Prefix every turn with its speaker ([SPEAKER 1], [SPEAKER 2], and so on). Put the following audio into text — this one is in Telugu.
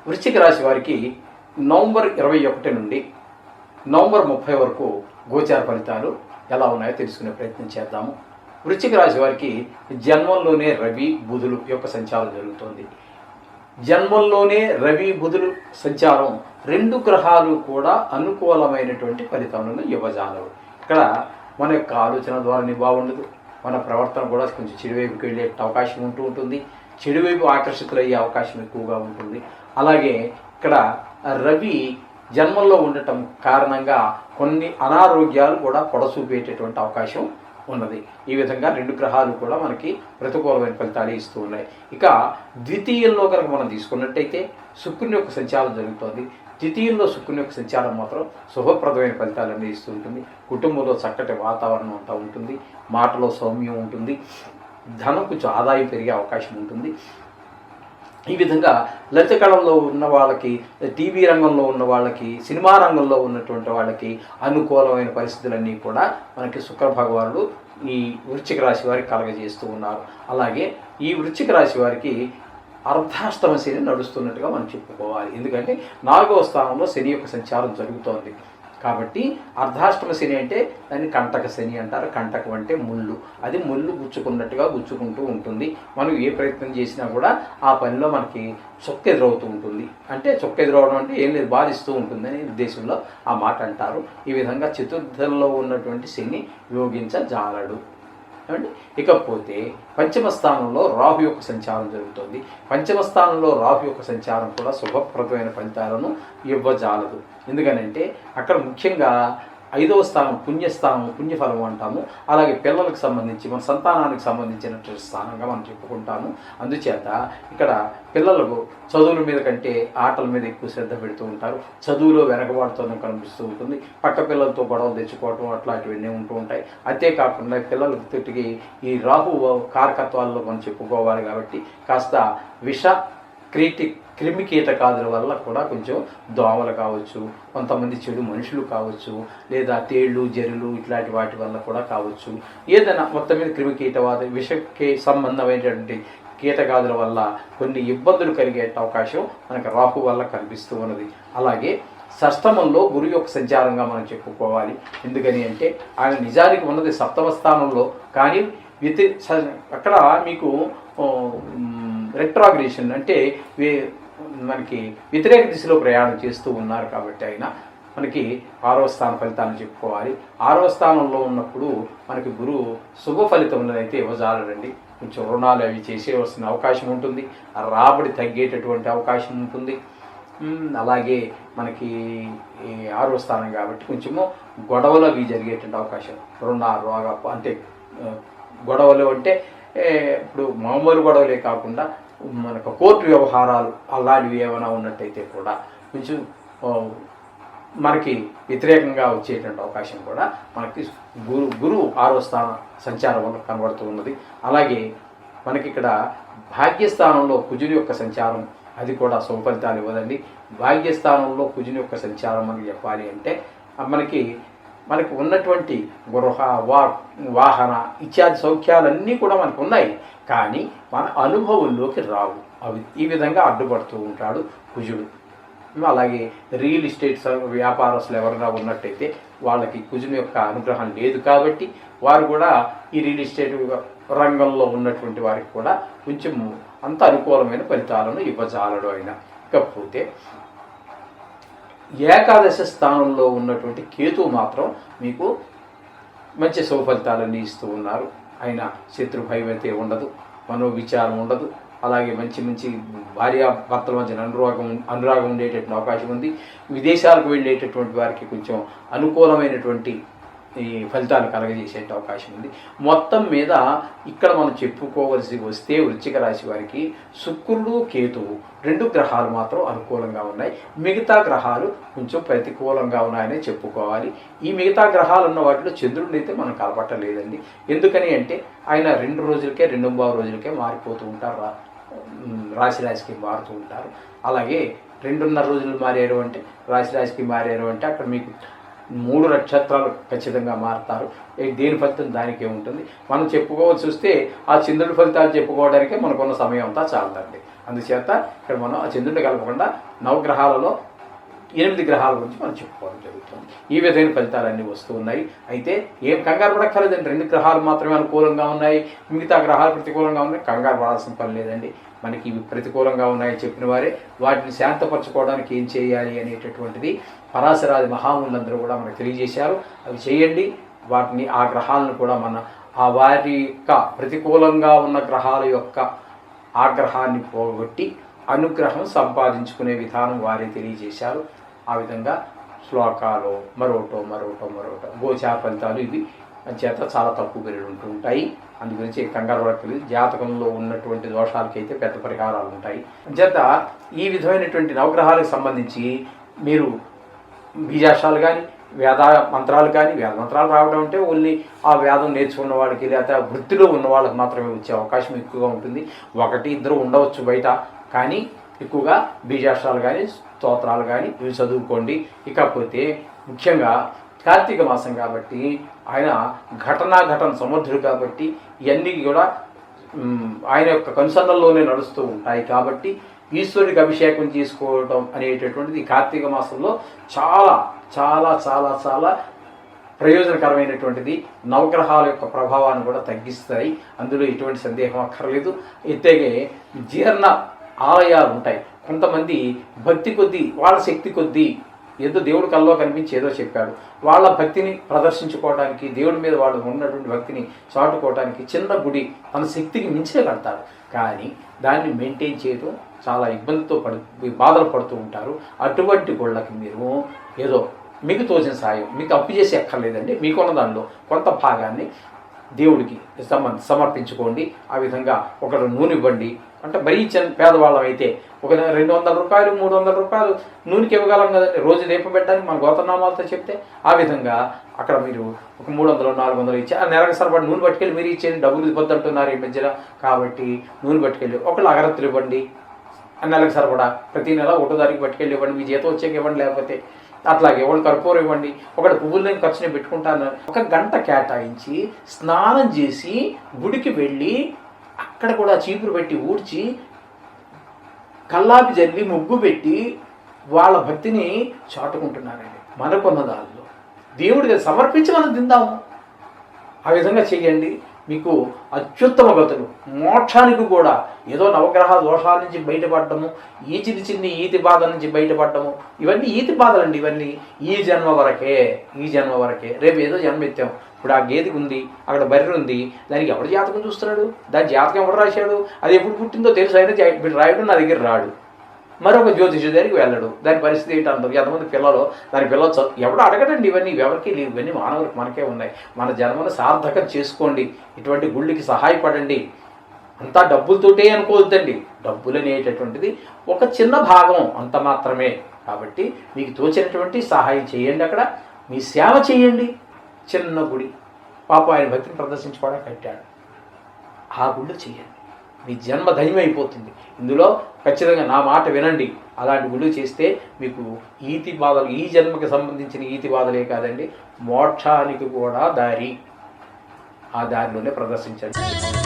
[SPEAKER 1] వృశ్చిక రాశి వారికి నవంబర్ 21 నుండి నవంబర్ 30 వరకు గోచార ఫలితాలు ఎలా ఉన్నాయో తెలుసుకునే ప్రయత్నం చేద్దాము. వృశ్చిక రాశి వారికి జన్మంలోనే రవి బుధులు యొక్క సంచారం జరుగుతోంది. జన్మంలోనే రవి బుధులు సంచారం రెండు గ్రహాలు కూడా అనుకూలమైనటువంటి ఫలితాలను ఇవ్వజాలవు. ఇక్కడ మన యొక్క ఆలోచన ధోరణి బాగుండదు, మన ప్రవర్తన కూడా కొంచెం చెడువైపుకి వెళ్ళే అవకాశం ఉంటుంది, చెడువైపు ఆకర్షితులయ్యే అవకాశం ఎక్కువగా ఉంటుంది. అలాగే ఇక్కడ రవి జన్మంలో ఉండటం కారణంగా కొన్ని అనారోగ్యాలు కూడా పొడసూపేటటువంటి అవకాశం ఉన్నది. ఈ విధంగా రెండు గ్రహాలు కూడా మనకి ప్రతికూలమైన ఫలితాలు ఇస్తూ ఉన్నాయి. ఇక ద్వితీయంలో కనుక మనం తీసుకున్నట్టయితే శుక్రుని యొక్క సంచారం జరుగుతోంది. ద్వితీయంలో శుక్రుని యొక్క సంచారం మాత్రం శుభప్రదమైన ఫలితాలన్నీ ఇస్తూ ఉంటుంది. కుటుంబంలో చక్కటి వాతావరణం అంతా ఉంటుంది, మాటలో సౌమ్యం ఉంటుంది, ధనం కొంచెం ఆదాయం పెరిగే అవకాశం ఉంటుంది. ఈ విధంగా లలిత కళల్లో ఉన్న వాళ్ళకి, టీవీ రంగంలో ఉన్న వాళ్ళకి, సినిమా రంగంలో ఉన్నటువంటి వాళ్ళకి అనుకూలమైన పరిస్థితులన్నీ కూడా మనకి శుక్ర భగవానుడు ఈ వృశ్చిక రాశి వారికి కలగజేస్తూ ఉన్నారు. అలాగే ఈ వృశ్చిక రాశి వారికి అర్ధాష్టమ శని నడుస్తున్నట్టుగా మనం చెప్పుకోవాలి. ఎందుకంటే 4వ స్థానంలో శని యొక్క సంచారం జరుగుతోంది కాబట్టి అర్ధాష్టమ శని అంటే దాన్ని కంటక శని అంటారు. కంటకం అంటే ముళ్ళు, అది ముళ్ళు గుచ్చుకున్నట్టుగా గుచ్చుకుంటూ ఉంటుంది. మనం ఏ ప్రయత్నం చేసినా కూడా ఆ పనిలో మనకి చొక్క ఎదురవుతూ ఉంటుంది. అంటే చొక్క ఎదురవడం అంటే ఏం లేదు, బాధిస్తూ ఉంటుందని ఉద్దేశంలో ఆ మాట అంటారు. ఈ విధంగా చతుర్థంలో ఉన్నటువంటి శని యోగించజాలడు. ఇకపోతే పంచమ స్థానంలో రాహు యొక్క సంచారం జరుగుతుంది. పంచమ స్థానంలో రాహు యొక్క సంచారం కూడా శుభప్రదమైన ఫలితాలను ఇవ్వజాలదు. ఎందుకనంటే అక్కడ ముఖ్యంగా 5వ స్థానం పుణ్యస్థానం, పుణ్యఫలం అంటాము. అలాగే పిల్లలకు సంబంధించి మన సంతానానికి సంబంధించినటువంటి స్థానంగా మనం చెప్పుకుంటాము. అందుచేత ఇక్కడ పిల్లలకు చదువుల మీద కంటే ఆటల మీద ఎక్కువ శ్రద్ధ పెడుతూ ఉంటారు. చదువులో వెనకబాటుతనం కనిపిస్తూ ఉంటుంది. పక్క పిల్లలతో గొడవలు తెచ్చుకోవటం అట్లాంటివన్నీ ఉంటూ ఉంటాయి. అంతేకాకుండా పిల్లలకు తిరిగి ఈ రాహు కారకత్వాల్లో మనం చెప్పుకోవాలి కాబట్టి కాస్త విష క్రిమి కీటకాదుల వల్ల కూడా కొంచెం దోమలు కావచ్చు, కొంతమంది చెడు మనుషులు కావచ్చు, లేదా తేళ్ళు జరులు ఇట్లాంటి వాటి వల్ల కూడా కావచ్చు. ఏదైనా మొత్తం మీద క్రిమి కీటవాద విషకి సంబంధమైనటువంటి కీటకాదుల వల్ల కొన్ని ఇబ్బందులు కలిగే అవకాశం మనకు రాహు వల్ల కనిపిస్తూ ఉన్నది. అలాగే షష్టమంలో గురు యొక్క సంచారంగా మనం చెప్పుకోవాలి. ఎందుకని అంటే ఆయన నిజానికి ఉన్నది 7వ స్థానంలో, కానీ అక్కడ మీకు రెట్రాగ్రేషన్ అంటే మనకి వ్యతిరేక దిశలో ప్రయాణం చేస్తూ ఉన్నారు కాబట్టి ఆయన మనకి 6వ స్థాన ఫలితాన్ని చెప్పుకోవాలి. 6వ స్థానంలో ఉన్నప్పుడు మనకి గురువు శుభ ఫలితములను అయితే ఇవ్వజాలడండి. కొంచెం రుణాలు అవి చేసేవలసిన అవకాశం ఉంటుంది, రాబడి తగ్గేటటువంటి అవకాశం ఉంటుంది. అలాగే మనకి 6వ స్థానం కాబట్టి కొంచెము గొడవలు అవి జరిగేటువంటి అవకాశం, రోగ అంటే గొడవలు అంటే ఇప్పుడు మామూలు గొడవలే కాకుండా మనకు కోర్టు వ్యవహారాలు అలాంటివి ఏమైనా ఉన్నట్టయితే కూడా కొంచెం మనకి వ్యతిరేకంగా వచ్చేటువంటి అవకాశం కూడా మనకి గురువు 6వ స్థాన సంచారం వల్ల కనబడుతూ ఉన్నది. అలాగే మనకి ఇక్కడ భాగ్యస్థానంలో కుజుని యొక్క సంచారం, అది కూడా శుభ ఫలితాలు ఇవ్వదండి. భాగ్యస్థానంలో కుజుని యొక్క సంచారం మనకి చెప్పాలి అంటే మనకి ఉన్నటువంటి గృహ వాహన ఇత్యాది సౌఖ్యాలన్నీ కూడా మనకు ఉన్నాయి, కానీ మన అనుభవంలోకి రావు. అవి ఈ విధంగా అడ్డుపడుతూ ఉంటాడు కుజుడు. అలాగే రియల్ ఎస్టేట్ వ్యాపారస్తులు ఎవరైనా ఉన్నట్టయితే వాళ్ళకి కుజుని యొక్క అనుగ్రహం లేదు కాబట్టి వారు కూడా ఈ రియల్ ఎస్టేట్ రంగంలో ఉన్నటువంటి వారికి కూడా కొంచెం అంత అనుకూలమైన ఫలితాలను ఇవ్వజాలడు ఆయన. ఇకపోతే ఏకాదశ స్థానంలో ఉన్నటువంటి కేతువు మాత్రం మీకు మంచి శుభ ఫలితాలన్నీ ఇస్తూ ఉన్నారు. ఆయన శత్రు భయం అయితే ఉండదు, మనోవిచారం ఉండదు. అలాగే మంచి భార్యాభర్తల మధ్య అనురాగం ఉండేటటువంటి అవకాశం ఉంది. విదేశాలకు వెళ్ళేటటువంటి వారికి కొంచెం అనుకూలమైనటువంటి ఈ ఫలితాలు కలగజేసే అవకాశం ఉంది. మొత్తం మీద ఇక్కడ మనం చెప్పుకోవలసి వస్తే వృశ్చిక రాశి వారికి శుక్రుడు కేతువు రెండు గ్రహాలు మాత్రం అనుకూలంగా ఉన్నాయి, మిగతా గ్రహాలు కొంచెం ప్రతికూలంగా ఉన్నాయని చెప్పుకోవాలి. ఈ మిగతా గ్రహాలు ఉన్న వాటిలో చంద్రుడిని అయితే మనం కలపట్టలేదండి. ఎందుకని అంటే ఆయన 2 రోజులకే 2.5 రోజులకే మారిపోతూ ఉంటారు, రాశికి మారుతూ ఉంటారు. అలాగే 2.5 రోజులు మారారు అంటే రాశికి మారారు అంటే అక్కడ మీకు 3 నక్షత్రాలు ఖచ్చితంగా మారుతారు. దేని ఫలితం దానికే ఉంటుంది. మనం చెప్పుకోవాల్సి వస్తే ఆ చంద్రుడి ఫలితాలు చెప్పుకోవడానికే మనకున్న సమయం అంతా చాలదండి. అందుచేత ఇక్కడ మనం ఆ చంద్రుడిని కలపకుండా నవగ్రహాలలో 8 గ్రహాల గురించి మనం చెప్పుకోవడం జరుగుతుంది. ఈ విధమైన ఫలితాలన్నీ వస్తూ ఉన్నాయి. అయితే ఏం కంగారు పడక్కర్లేదండి. 2 గ్రహాలు మాత్రమే అనుకూలంగా ఉన్నాయి, మిగతా గ్రహాలు ప్రతికూలంగా ఉన్నాయి. కంగారు పడాల్సిన పని లేదండి. మనకి ఇవి ప్రతికూలంగా ఉన్నాయని చెప్పిన వారే వాటిని శాంతపరచుకోవడానికి ఏం చేయాలి అనేటటువంటిది పరాశరాది మహాములందరూ కూడా మనకు తెలియజేశారు. అవి చేయండి. వాటిని ఆ గ్రహాలను కూడా ఆ వారి యొక్క ప్రతికూలంగా ఉన్న గ్రహాల యొక్క ఆగ్రహాన్ని పోగొట్టి అనుగ్రహం సంపాదించుకునే విధానం వారే తెలియజేశారు. ఆ విధంగా శ్లోకాలు మరోటో గోచార ఫలితాలు ఇవి చేత చాలా తక్కువ పెరిగి ఉంటూ ఉంటాయి. అందు గురించి కంగారు పడక్కర్లేదు. జాతకంలో ఉన్నటువంటి దోషాలకైతే పెద్ద పరిహారాలు ఉంటాయి. చేత ఈ విధమైనటువంటి నవగ్రహాలకు సంబంధించి మీరు బీజాక్షరాలు కానీ వేద మంత్రాలు కానీ, వేద మంత్రాలు రావడం అంటే ఓన్లీ ఆ వేదం నేర్చుకున్న వాడికి లేకపోతే ఆ వృత్తిలో ఉన్న వాళ్ళకి మాత్రమే వచ్చే అవకాశం ఎక్కువగా ఉంటుంది. 1-2 ఉండవచ్చు బయట, కానీ ఎక్కువగా బీజాక్షరాలు కానీ స్తోత్రాలు కానీ ఇవి చదువుకోండి. ఇకపోతే ముఖ్యంగా కార్తీక మాసం కాబట్టి ఆయన ఘటన సమర్థుడు కాబట్టి ఇవన్నీ కూడా ఆయన యొక్క కనుసన్నల్లోనే నడుస్తూ ఉంటాయి. కాబట్టి ఈశ్వరుడికి అభిషేకం చేసుకోవడం అనేటటువంటిది కార్తీక మాసంలో చాలా చాలా చాలా చాలా ప్రయోజనకరమైనటువంటిది. నవగ్రహాల యొక్క ప్రభావాన్ని కూడా తగ్గిస్తాయి. అందులో ఎటువంటి సందేహం అక్కర్లేదు. ఎత్తేగే జీర్ణ ఆలయాలు ఉంటాయి. కొంతమంది భక్తి కొద్దీ, వాళ్ళ శక్తి కొద్దీ ఏదో దేవుడు కల్లో కనిపించి ఏదో చెప్పాడు, వాళ్ళ భక్తిని ప్రదర్శించుకోవడానికి, దేవుడి మీద వాళ్ళు ఉన్నటువంటి భక్తిని చాటుకోవడానికి చిన్న గుడి తన శక్తికి మించే కడతాడు. కానీ దాన్ని మెయింటైన్ చేయడం చాలా ఇబ్బందితో బాధలు పడుతూ ఉంటారు. అటువంటి గుళ్ళకి మీరు ఏదో మీకు తోచిన సాయం, మీకు అప్పు చేసి ఎక్కర్లేదండి. మీకున్న దానిలో కొంత భాగాన్ని దేవుడికి సమర్పించుకోండి. ఆ విధంగా ఒకరు నూనె ఇవ్వండి. అంటే మరీ పేదవాళ్ళం అయితే ఒక 200 రూపాయలు 300 రూపాయలు నూనెకి ఇవ్వగలం కదండి, రోజు దీపం పెట్టడానికి మన గోత్రనామాలతో చెప్తే. ఆ విధంగా అక్కడ మీరు ఒక 300-400 ఇచ్చి ఆ నెలకు సరిపడి నూనె పట్టుకెళ్ళి మీరు ఇచ్చేది డబ్బులు ఇవ్వద్దంటున్నారు ఈ మధ్యన. కాబట్టి నూనె పట్టుకెళ్ళి ఒకళ్ళు అగరత్తులు ఇవ్వండి. ఆ నెలకు సరిపడా ప్రతి నెల 1వ తారీఖు పట్టుకెళ్ళి ఇవ్వండి. మీ జీతం వచ్చాక ఇవ్వండి. లేకపోతే అట్లాగే ఒకళ్ళు కర్పూరం ఇవ్వండి. ఒకటి పువ్వులని ఖర్చుని పెట్టుకుంటాను. 1 గంట కేటాయించి స్నానం చేసి గుడికి వెళ్ళి అక్కడ కూడా చీపురు పెట్టి ఊడ్చి కల్లాపి జల్లి ముగ్గు పెట్టి వాళ్ళ భక్తిని చాటుకుంటున్నారండి. మనకున్న దానిలో దేవుడికి సమర్పించి మనం తిందాము. ఆ విధంగా చేయండి. మీకు అత్యుత్తమ గతులు, మోక్షానికి కూడా ఏదో నవగ్రహ దోషాల నుంచి బయటపడటము, ఈ చిన్న ఈతి బాధ నుంచి బయటపడటము, ఇవన్నీ ఈతి బాధలండి. ఇవన్నీ ఈ జన్మ వరకే. రేపు ఏదో జన్మ ఎత్తాం. ఇప్పుడు ఆ గేదెకి ఉంది, అక్కడ బర్రె ఉంది, దానికి ఎవడు జాతకం చూస్తున్నాడు? దాని జాతకం ఎవడు రాశాడు? అది ఎప్పుడు పుట్టిందో తెలుసు. అయినా రాయడం నా దగ్గర రాడు. మరొక జ్యోతిషు దగ్గరికి వెళ్ళడు. దాని పరిస్థితి ఏంటంటారు? ఎంతమంది పిల్లలు ఎవడు అడగడండి. ఇవన్నీ ఎవరికి లేవు. ఇవన్నీ మానవులకు మనకే ఉన్నాయి. మన జన్మను సార్థకం చేసుకోండి. ఇటువంటి గుళ్ళకి సహాయపడండి. అంతా డబ్బులతోటే అనుకోవద్దండి. డబ్బులు అనేటటువంటిది ఒక చిన్న భాగం, అంత మాత్రమే. కాబట్టి మీకు తోచినటువంటి సహాయం చేయండి. అక్కడ మీ సేవ చేయండి. చిన్న గుడి పాప ఆయన భక్తిని ప్రదర్శించుకోవడానికి కట్టాడు. ఆ గుళ్ళు చేయండి. మీ జన్మ ధన్యమైపోతుంది. ఇందులో ఖచ్చితంగా నా మాట వినండి. అలాంటి గుళ్ళు చేస్తే మీకు ఈతి బాధలు, ఈ జన్మకి సంబంధించిన ఈతి బాధలే కాదండి, మోక్షానికి కూడా దారి. ఆ దారిలోనే ప్రదర్శించండి.